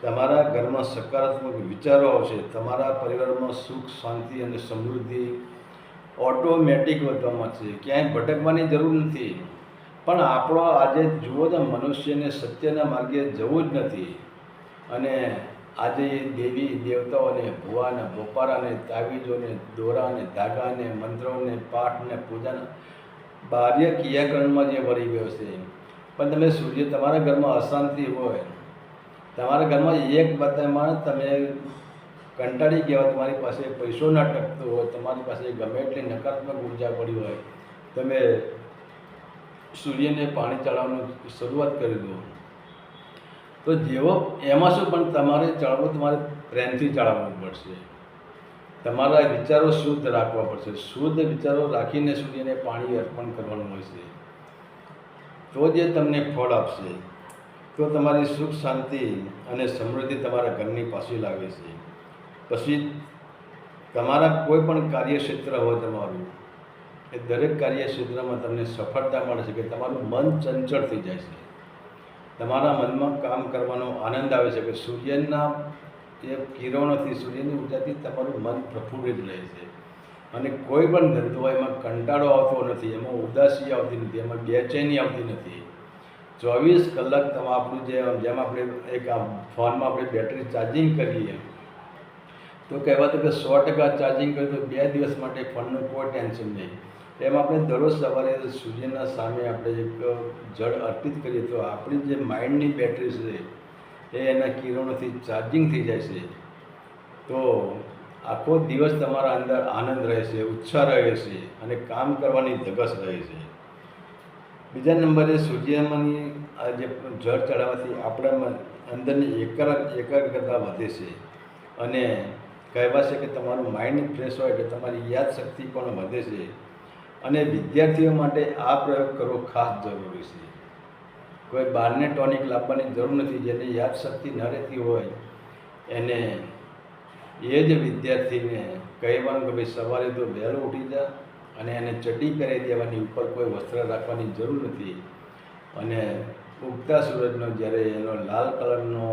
[SPEAKER 1] તમારા ઘરમાં સકારાત્મક વિચારો આવશે. તમારા પરિવારમાં સુખ શાંતિ અને સમૃદ્ધિ ઓટોમેટિક વધવા માંડશે. ક્યાંય ભટકવાની જરૂર નથી. પણ આપણો આજે જુઓ તો મનુષ્યને સત્યના માર્ગે જવું જ નથી અને આજે દેવી દેવતાઓને ભુવાને બોપારાને તાવીજોને દોરાને ધાગાને મંત્રોને પાઠને પૂજાને બાહ્ય ક્રિયાકરણમાં જે વળી ગયો છે. પણ તમે સૂર્ય તમારા ઘરમાં અશાંતિ હોય, તમારા ઘરમાં એક વાતમાં તમે કંટાળી ગયા, તમારી પાસે પૈસો ના ટકતો હોય, તમારી પાસે ગમે એટલી નકારાત્મક ઉર્જા પડી હોય, તમે સૂર્યને પાણી ચડાવવાનું શરૂઆત કરી દો તો જેવો એમાં શું પણ તમારે ચડાવવું તમારે પ્રેમથી ચડાવવું પડશે. તમારા વિચારો શુદ્ધ રાખવા પડશે. શુદ્ધ વિચારો રાખીને સૂર્યને પાણી અર્પણ કરવાનું હોય છે તો જે તમને ફળ આપશે. તો તમારી સુખ શાંતિ અને સમૃદ્ધિ તમારા ઘરની પાછી લાગે છે. પછી તમારા કોઈ પણ કાર્યક્ષેત્ર હોય તમારું, એ દરેક કાર્યક્ષેત્રમાં તમને સફળતા મળે છે કે તમારું મન ચંચળ થઈ જાય છે. તમારા મનમાં કામ કરવાનો આનંદ આવે છે કે સૂર્યના એ કિરણોથી, સૂર્યની ઉર્જાથી તમારું મન પ્રફુલ્લિત રહે છે અને કોઈ પણ ધંધો હોય એમાં કંટાળો આવતો નથી, એમાં ઉદાસી આવતી નથી, એમાં બેચેની આવતી નથી. 24 કલાક તમે આપણું જેમ આપણે એક ફોનમાં આપણે બેટરી ચાર્જિંગ કરીએ તો કહેવાતું કે 100% ચાર્જિંગ કરીએ તો 2 દિવસ માટે ફોનનું કોઈ ટેન્શન નહીં. એમ આપણે દરરોજ સવારે સૂર્યના સામે આપણે એક જળ અર્પિત કરીએ તો આપણી જે માઇન્ડની બેટરી છે એ એના કિરણોથી ચાર્જિંગ થઈ જાય છે. તો આખો દિવસ તમારા અંદર આનંદ રહે છે, ઉત્સાહ રહે છે અને કામ કરવાની ધગશ રહે છે. બીજા નંબરે સૂર્યમાંની આ જે જળ ચડાવવાથી આપણા અંદરની એકાગ્રતા વધે છે અને કહેવાશે કે તમારું માઇન્ડ ફ્રેશ હોય એટલે તમારી યાદશક્તિ પણ વધે છે. અને વિદ્યાર્થીઓ માટે આ પ્રયોગ કરવો ખાસ જરૂરી છે. કોઈ બહારને ટોનિક લાવવાની જરૂર નથી. જેની યાદશક્તિ ન રહેતી હોય એને એ જ વિદ્યાર્થીને કહેવાનું કે ભાઈ સવારે તો વહેલો ઉઠી જા અને એને ચડ્ડી કરી દેવાની, ઉપર કોઈ વસ્ત્ર રાખવાની જરૂર નથી અને ઉગતા સૂરજનો જ્યારે એનો લાલ કલરનો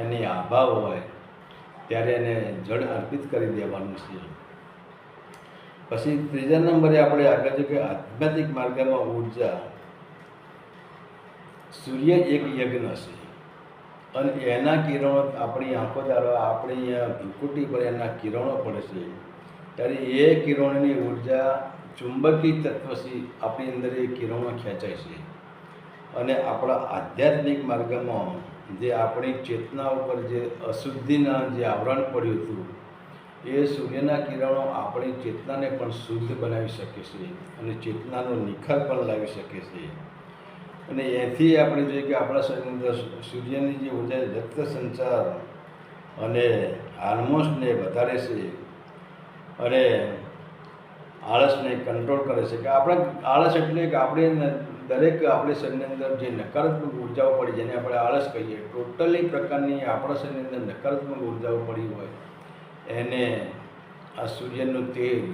[SPEAKER 1] એની આભા હોય ત્યારે એને જળ અર્પિત કરી દેવાનું છે. પછી ત્રીજા નંબરે આપણે આગળ છે કે આધ્યાત્મિક માર્ગમાં ઉર્જા. સૂર્ય એક યજ્ઞ છે અને એના કિરણો આપણી આંખો દ્વારા આપણી ભ્રુકુટી પર એના કિરણો પડે છે ત્યારે એ કિરણોની ઉર્જા ચુંબકીય તત્વથી આપણી અંદર એ કિરણો ખેંચાય છે અને આપણા આધ્યાત્મિક માર્ગમાં જે આપણી ચેતના ઉપર જે અશુદ્ધિના જે આવરણ પડ્યું હતું એ સૂર્યના કિરણો આપણી ચેતનાને પણ શુદ્ધ બનાવી શકે છે અને ચેતનાનો નિખાર પણ લાવી શકે છે. અને એથી આપણે જોઈએ કે આપણા શરીરની અંદર સૂર્યની જે ઉર્જા રક્ત સંચાર અને હાર્મોન્સને વધારે છે અને આળસને કંટ્રોલ કરે છે. કે આપણે આળસ એટલે કે આપણે દરેક આપણે શરીરની અંદર જે નકારાત્મક ઉર્જાઓ પડી જેને આપણે આળસ કહીએ, ટોટલી પ્રકારની આપણા શરીરની અંદર નકારાત્મક ઉર્જાઓ પડી હોય એને આ સૂર્યનું તેજ,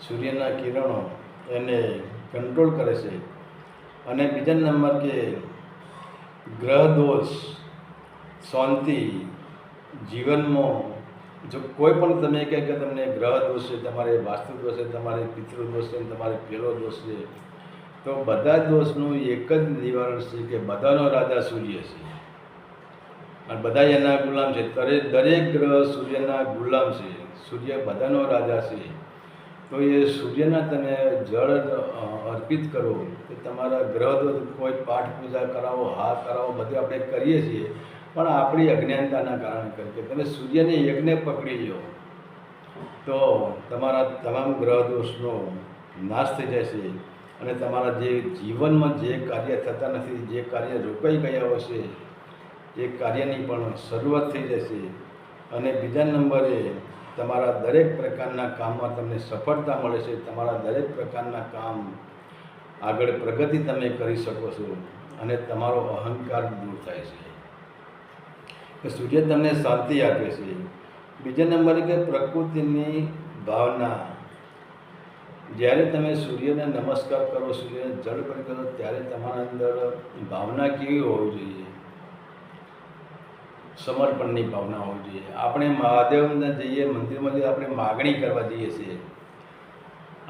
[SPEAKER 1] સૂર્યના કિરણો એને કંટ્રોલ કરે છે. અને બીજા નંબર કે ગ્રહ દોષ, શાંતિ જીવનમાં જો કોઈ પણ તમે કહે કે તમને ગ્રહ દોષ છે, તમારે વાસ્તુ દોષ છે, તમારે પિતૃ દોષ છે, તમારે પેલો દોષ છે, તો બધા દોષનું એક જ નિવારણ છે કે બધાનો રાજા સૂર્ય છે અને બધા એના ગુલામ છે. દરેક ગ્રહ સૂર્યના ગુલામ છે. સૂર્ય બધાનો રાજા છે. તો તો એ સૂર્યના તમે જળ અર્પિત કરો તો તમારા ગ્રહ કોઈ પાઠ પૂજા કરાવો, હા કરાવો, બધું આપણે કરીએ છીએ, પણ આપણી અજ્ઞાનતાના કારણે કરીએ. તમે સૂર્યને એકને પકડી લો તો તમારા તમામ ગ્રહ દોષનો નાશ થઈ જશે અને તમારા જે જીવનમાં જે કાર્ય થતા નથી, જે કાર્ય રોકાઈ ગયા હશે, એ કાર્યની પણ શરૂઆત થઈ જશે. અને બીજા નંબરે તમારા દરેક પ્રકારના કામમાં તમને સફળતા મળે છે. તમારા દરેક પ્રકારના કામ આગળ પ્રગતિ તમે કરી શકો છો અને તમારો અહંકાર દૂર થાય છે. કે સૂર્ય તમને શાંતિ આપે છે. બીજા નંબરે કે પ્રકૃતિની ભાવના. જ્યારે તમે સૂર્યને નમસ્કાર કરો, સૂર્યને જળ પર કરો, ત્યારે તમારા અંદર ભાવના કેવી હોવી જોઈએ? સમર્પણની ભાવના હોવી જોઈએ. આપણે મહાદેવને જઈએ મંદિરમાં જઈએ, આપણે માગણી કરવા જઈએ છીએ,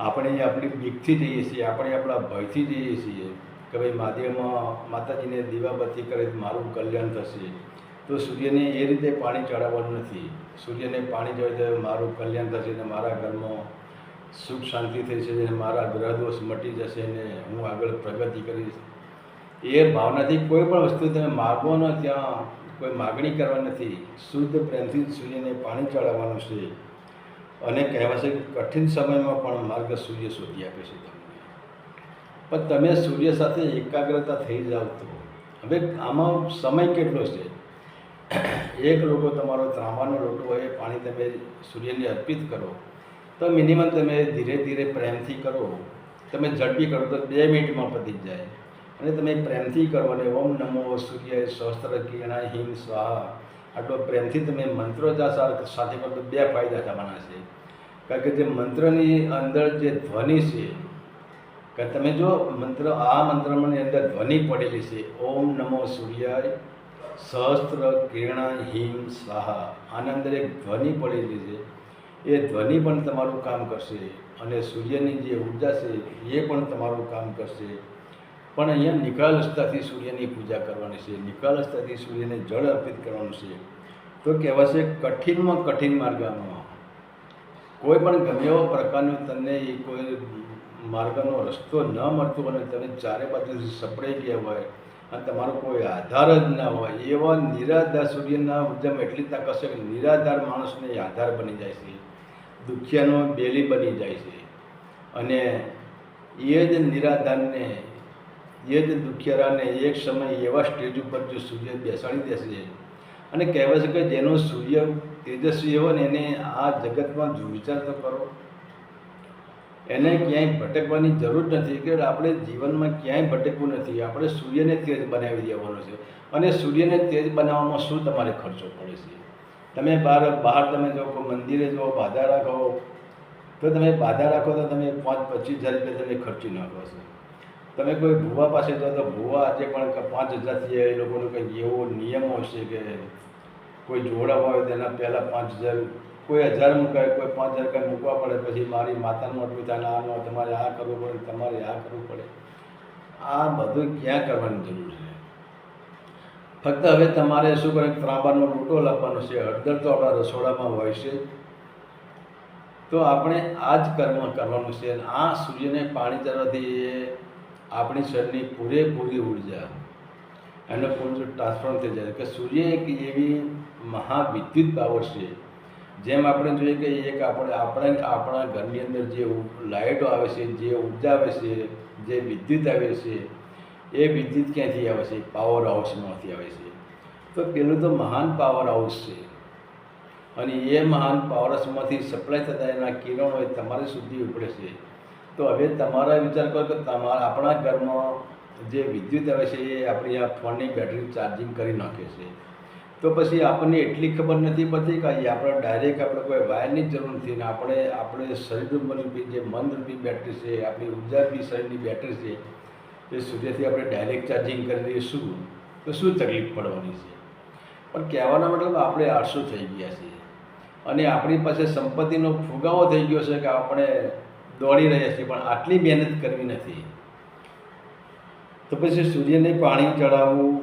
[SPEAKER 1] આપણે આપણી બીકથી જઈએ છીએ, આપણે આપણા ભયથી જઈએ છીએ કે ભાઈ મહાદેવમાં માતાજીને દીવાબત્તી કરે તો મારું કલ્યાણ થશે. તો સૂર્યને એ રીતે પાણી ચડાવવાનું નથી. સૂર્યને પાણી ચડાવી દે મારું કલ્યાણ થશે ને મારા ઘરમાં સુખ શાંતિ થશે ને મારા ગ્રહ દોષ મટી જશે ને હું આગળ પ્રગતિ કરીશ. એ ભાવનાથી કોઈ પણ વસ્તુ તમે માગવાનો, ત્યાં કોઈ માગણી કરવા નથી. શુદ્ધ પ્રેમથી સૂર્યને પાણી ચડાવવાનું છે. અને કહેવાય છે કે કઠિન સમયમાં પણ માર્ગ સૂર્ય શોધી આપે છે તમને. પણ તમે સૂર્ય સાથે એકાગ્રતા થઈ જાઓ તો હવે આમાં સમય કેટલો છે? એક લોટો તમારો ત્રાંબાનો લોટો હોય, પાણી તમે સૂર્યને અર્પિત કરો તો મિનિમમ તમે ધીરે ધીરે પ્રેમથી કરો. તમે ઝડપી કરો તો 2 મિનિટમાં પતી જ જાય. અને તમે પ્રેમથી કરો અને ઓમ નમો સૂર્ય સહસ્ત્ર કિરણાય હિમ સ્વાહા આટલો પ્રેમથી તમે મંત્રો સાથે કરો તો 2 ફાયદા થવાના છે. કારણ કે જે મંત્રની અંદર જે ધ્વનિ છે, કે તમે જો મંત્રની અંદર ધ્વનિ પડેલી છે, ઓમ નમો સૂર્યાય સહસ્ત્ર કિરણાય હિમ સ્વાહા, આના અંદર એક ધ્વનિ પડેલી છે. એ ધ્વનિ પણ તમારું કામ કરશે અને સૂર્યની જે ઉર્જા છે એ પણ તમારું કામ કરશે. પણ અહીંયા નિકાલસ્થાથી સૂર્યની પૂજા કરવાની છે, નિકાલસ્થાથી સૂર્યને જળ અર્પિત કરવાનું છે. તો કહેવાશે કઠિનમાં કઠિન માર્ગમાં કોઈ પણ ગમે એવો પ્રકારનો તમને કોઈ માર્ગનો રસ્તો ન મળતો અને તમે ચારે બાજુથી સપડાઈ ગયા હોય અને તમારો કોઈ આધાર જ ના હોય, એવા નિરાધાર સૂર્યના ઉર્જામાં એટલી તાકાત છે કે નિરાધાર માણસને આધાર બની જાય છે, દુખિયાનો બેલી બની જાય છે. અને એ જ નિરાધારને, એ જ દુખિયારાને એક સમય એવા સ્ટેજ ઉપર જો સૂર્ય બેસાડી દેશે અને કહેવાય છે કે જેનો સૂર્ય તેજસ્વી હોય ને એને આ જગતમાં જો વિચાર તો કરો, એને ક્યાંય ભટકવાની જરૂર નથી. કે આપણે જીવનમાં ક્યાંય ભટકવું નથી. આપણે સૂર્યને તેજ બનાવી દેવાનો છે. અને સૂર્યને તેજ બનાવવામાં શું તમારે ખર્ચો પડે છે? તમે બહાર તમે જો મંદિરે જો બાધા રાખો તો તમે બાધા રાખો તો તમે 5-25 હજાર રૂપિયા તમે ખર્ચી નાખો છો. તમે કોઈ ભૂવા પાસે જાઓ તો ભૂવા આજે પણ 5,000થી એ લોકોનો કંઈક એવો નિયમ હશે કે કોઈ જોડાવા હોય તેના પહેલાં 5,000, કોઈ 1,000 મૂકાય, કોઈ 5,000 કંઈ મૂકવા પડે. પછી મારી માતાનું આટલું થાય, આનો તમારે આ કરવું પડે, તમારે આ કરવું પડે. આ બધું ક્યાં કરવાની જરૂર છે? ફક્ત હવે તમારે શું કરે, ત્રાંબાનો લોટો લાવવાનો છે. હળદર તો આપણા રસોડામાં હોય છે. તો આપણે આ જ કર્મ કરવાનું છે. આ સૂર્યને પાણી ચડવાથી આપણી શરીરની પૂરેપૂરી ઉર્જા એનો પૂરું ટ્રાન્સફોર્મ થઈ જાય. કે સૂર્ય એક એવી મહાવિદ્યુત પાવર છે. જેમ આપણે જોઈએ કે એક આપણા ઘરની અંદર જે લાઇટો આવે છે, જે ઉર્જા આવે છે, જે વિદ્યુત આવે છે, એ વિદ્યુત ક્યાંથી આવે છે? પાવર હાઉસમાંથી આવે છે. તો પેલું તો મહાન પાવર હાઉસ છે અને એ મહાન પાવર હાઉસમાંથી સપ્લાય થતા એના કિરણો એ તમારી સુધી ઉપડે છે. તો હવે તમારા વિચાર કરો કે આપણા ઘરમાં જે વિદ્યુત આવે છે એ આપણી આ ફોનની બેટરી ચાર્જિંગ કરી નાખે છે. તો પછી આપણને એટલી ખબર નથી પડતી કે આપણે ડાયરેક્ટ આપણે કોઈ વાયરની જરૂર નથી ને આપણે શરીરરૂપી જે મનરૂપી બેટરી છે, આપણી ઉર્જારૂપી શરીરની બેટરી છે, એ સૂર્યથી આપણે ડાયરેક્ટ ચાર્જિંગ કરી દઈશું તો શું તકલીફ પડવાની છે? પણ કહેવાનો મતલબ આપણે આળસુ થઈ ગયા છીએ અને આપણી પાસે સંપત્તિનો ફુગાવો થઈ ગયો છે કે આપણે દોડી રહ્યા છીએ, પણ આટલી મહેનત કરવી નથી. તો પછી સૂર્યને પાણી ચડાવવું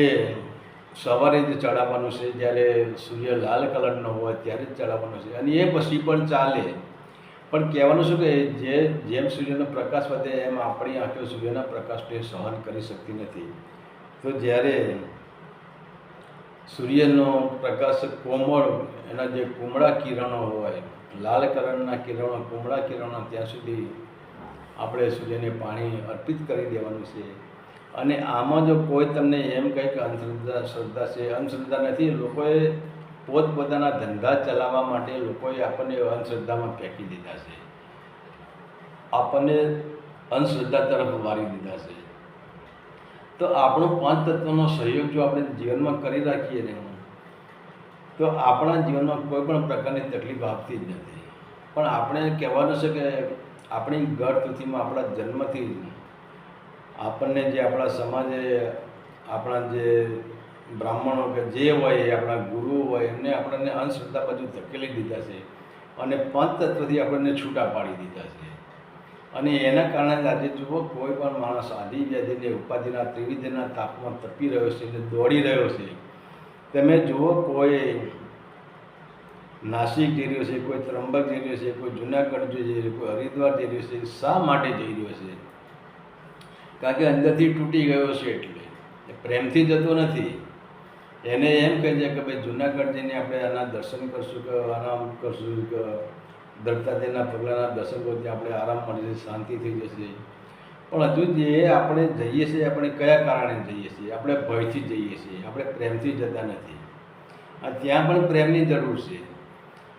[SPEAKER 1] એ સવારે જ ચડાવવાનું છે. જ્યારે સૂર્ય લાલ કલરનો હોય ત્યારે જ ચડાવવાનો છે. અને એ પછી પણ ચાલે, પણ કહેવાનું શું કે જેમ સૂર્યનો પ્રકાશ વધે એમ આપણી આંખો સૂર્યના પ્રકાશને સહન કરી શકતી નથી. તો જ્યારે સૂર્યનો પ્રકાશ કોમળ, એના જે કુમળા કિરણો હોય, લાલ કલરના કિરણો, કુમળા કિરણો, ત્યાં સુધી આપણે સૂર્યને પાણી અર્પિત કરી દેવાનું છે. અને આમાં જો કોઈ તમને એમ કહે કે શ્રદ્ધા છે, અંધશ્રદ્ધા નથી. લોકોએ પોતપોતાના ધંધા ચલાવવા માટે લોકોએ આપણને અંધશ્રદ્ધામાં ફેંકી દીધા છે, આપણને અંધશ્રદ્ધા તરફ વાળી દીધા છે. તો આપણો પાંચ તત્વનો સહયોગ જો આપણે જીવનમાં કરી રાખીએ ને, તો આપણા જીવનમાં કોઈ પણ પ્રકારની તકલીફ આવતી જ નથી. પણ આપણે કહેવાનું છે કે આપણી ગળથુથીમાં આપણા જન્મથી આપણને જે આપણા સમાજે, આપણા જે બ્રાહ્મણો કે જે હોય, આપણા ગુરુ હોય, એમને આપણને અંધશ્રદ્ધા બાજુ ધકેલી દીધા છે અને પંચતત્વથી આપણને છૂટા પાડી દીધા છે. અને એના કારણે આજે જુઓ, કોઈ પણ માણસ આદિ વ્યાધિને ઉપાધિના ત્રિવિધના તાપમાં તપી રહ્યો છે અને દોડી રહ્યો છે. તમે જુઓ, કોઈ નાસિક જઈ રહ્યો છે, કોઈ ત્રંબક જઈ રહ્યો છે, કોઈ જુનાગઢ જઈ રહ્યો છે, કોઈ હરિદ્વાર જઈ રહ્યો છે. શા માટે જઈ રહ્યો છે? કારણ કે અંદરથી તૂટી ગયો છે, એટલે પ્રેમથી જતો નથી. એને એમ કહે છે કે ભાઈ જુનાગઢ જઈને આપણે આના દર્શન કરશું, કે આરામ કરશું, કે દત્તાત્રેયના પગલાના દર્શન કરવાથી આપણે આરામ મળશે, શાંતિ થઈ જશે. પણ હજુ જે આપણે જઈએ છીએ, આપણે કયા કારણે જઈએ છીએ? આપણે ભયથી જઈએ છીએ, આપણે પ્રેમથી જતા નથી. આ ત્યાં પણ પ્રેમની જરૂર છે,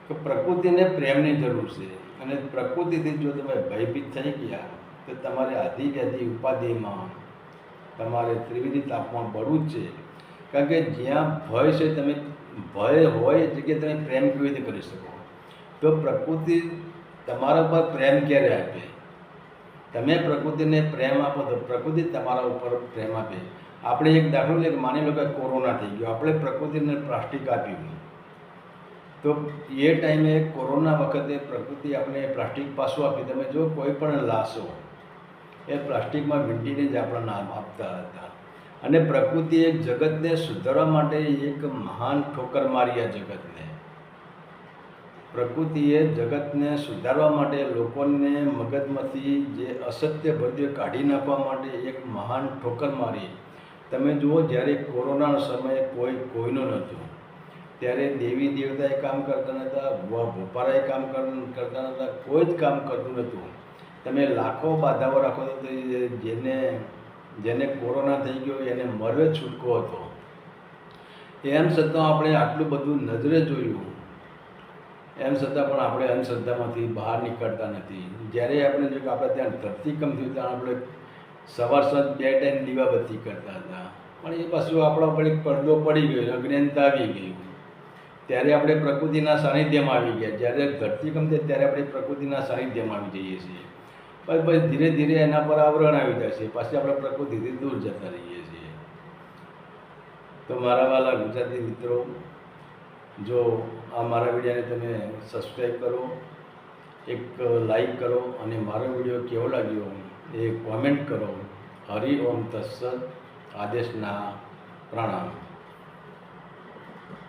[SPEAKER 1] કે પ્રકૃતિને પ્રેમની જરૂર છે. અને પ્રકૃતિથી જો તમે ભયભીત થઈ ગયા તો તમારે આદિ વ્યાધિ ઉપાધિમાં, તમારે ત્રિવિધ તાપમાં બળવું જ છે. કારણ કે જ્યાં ભય છે, તમે ભય હોય એ જગ્યાએ તમે પ્રેમ કેવી રીતે કરી શકો? તો પ્રકૃતિ તમારા ઉપર પ્રેમ ક્યારે આપે? તમે પ્રકૃતિને પ્રેમ આપો તો પ્રકૃતિ તમારા ઉપર પ્રેમ આપે. આપણે એક દાખલો લઈએ કે માની લો કે કોરોના થઈ ગયો, આપણે પ્રકૃતિને પ્લાસ્ટિક આપ્યું, તો એ ટાઈમે કોરોના વખતે પ્રકૃતિ આપણે પ્લાસ્ટિક પાછું આપી. તમે જો કોઈ પણ લાશો એ પ્લાસ્ટિકમાં વીંટીને જ આપણા નામ આપતા હતા. અને પ્રકૃતિ એક જગતને સુધારવા માટે એક મહાન ઠોકર મારી. આ જગતને, પ્રકૃતિએ જગતને સુધારવા માટે, લોકોને મગજમાંથી જે અસત્ય ભર્યું કાઢી નાખવા માટે એક મહાન ઠોકર મારી. તમે જુઓ, જ્યારે કોરોનાના સમયે કોઈનું નહોતું, ત્યારે દેવી દેવતાએ કામ કરતા નહોતા, ભોપારાએ કામ કરતા નહોતા, કોઈ જ કામ કરતું નહોતું. તમે લાખો બાધાઓ રાખો તો જેને કોરોના થઈ ગયો એને મરવે છૂટકો હતો. એમ છતાં આપણે આટલું બધું નજરે જોયું, એમ છતાં પણ આપણે અંધશ્રદ્ધામાંથી બહાર નીકળતા નથી. જ્યારે આપણે જો કે આપણે ત્યાં ધરતીકંપ થયું, ત્યાં આપણે સવાર સાંજ 2 ટાઈમ દીવાબત્તી કરતા હતા. પણ એ પાછું આપણા પર એક પડદો પડી ગયો, અજ્ઞાનતા આવી ગઈ. ત્યારે આપણે પ્રકૃતિના સાનિધ્યમાં આવી ગયા. જ્યારે ધરતીકંપ થાય ત્યારે આપણે પ્રકૃતિના સાનિધ્યમાં આવી જઈએ છીએ. પછી ધીરે ધીરે એના પર આવરણ આવી જાય છે, પાછી આપણે પ્રકૃતિથી દૂર જતા રહીએ છીએ. તો મારા વાલા ગુજરાતી મિત્રો, જો આ મારા વિડીયોને તમે સબસ્ક્રાઈબ કરો, એક લાઈક કરો, અને મારો વિડીયો કેવો લાગ્યો એ કોમેન્ટ કરો. હરિ ઓમ તત્સત. આદેશના પ્રણામ.